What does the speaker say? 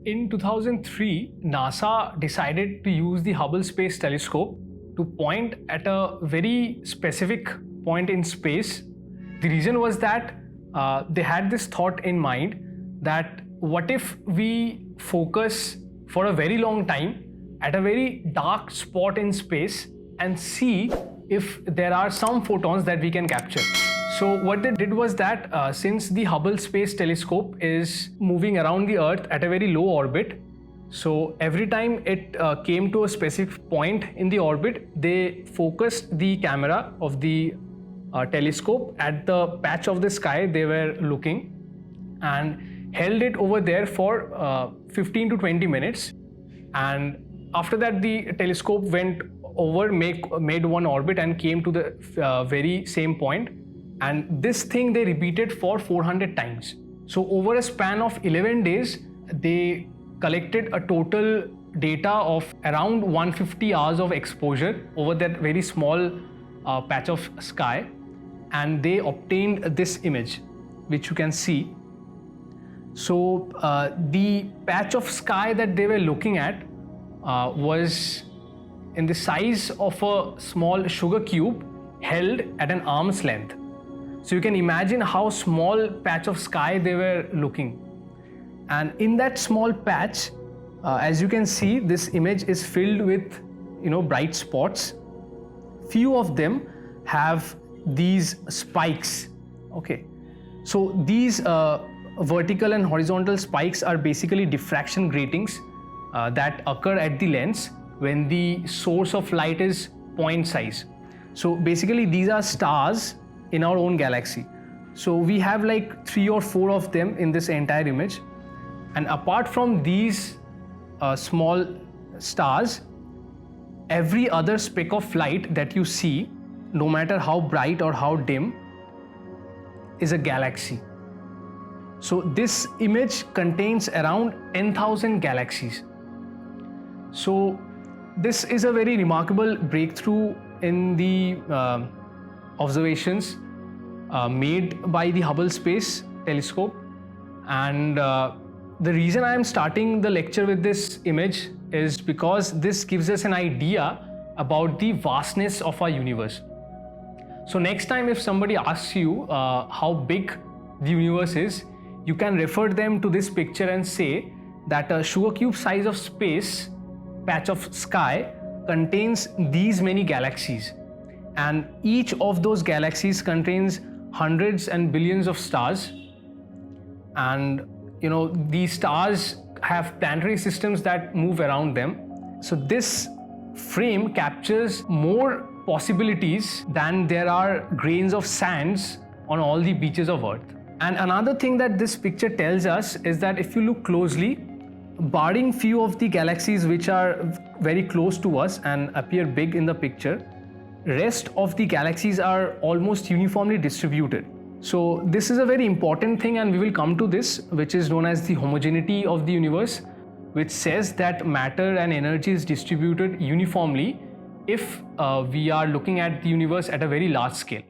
In 2003, NASA decided to use the Hubble Space Telescope to point at a very specific point in space. The reason was that they had this thought in mind that what if we focus for a very long time at a very dark spot in space and see if there are some photons that we can capture. So what they did was that since the Hubble Space Telescope is moving around the Earth at a very low orbit, so every time it came to a specific point in the orbit, they focused the camera of the telescope at the patch of the sky they were looking and held it over there for 15 to 20 minutes. And after that, the telescope went over, made one orbit and came to the very same point. And this thing they repeated for 400 times. So over a span of 11 days, they collected a total data of around 150 hours of exposure over that very small patch of sky. And they obtained this image, which you can see. So the patch of sky that they were looking at was in the size of a small sugar cube held at an arm's length. So you can imagine how small patch of sky they were looking. And in that small patch, as you can see, this image is filled with bright spots. Few of them have these spikes. Okay, so these vertical and horizontal spikes are basically diffraction gratings that occur at the lens when the source of light is point size. So basically these are stars in our own galaxy. So we have like 3 or 4 of them in this entire image. And apart from these small stars, every other speck of light that you see, no matter how bright or how dim, is a galaxy. So this image contains around 10,000 galaxies. So this is a very remarkable breakthrough in the observations made by the Hubble Space Telescope. And the reason I am starting the lecture with this image is because this gives us an idea about the vastness of our universe. So next time if somebody asks you how big the universe is, you can refer them to this picture and say that a sugar cube size of space patch of sky contains these many galaxies, and each of those galaxies contains hundreds and billions of stars. And these stars have planetary systems that move around them. So this frame captures more possibilities than there are grains of sands on all the beaches of Earth. And another thing that this picture tells us is that if you look closely, barring few of the galaxies which are very close to us and appear big in the picture, rest of the galaxies are almost uniformly distributed. So this is a very important thing, and we will come to this, which is known as the homogeneity of the universe, which says that matter and energy is distributed uniformly if we are looking at the universe at a very large scale.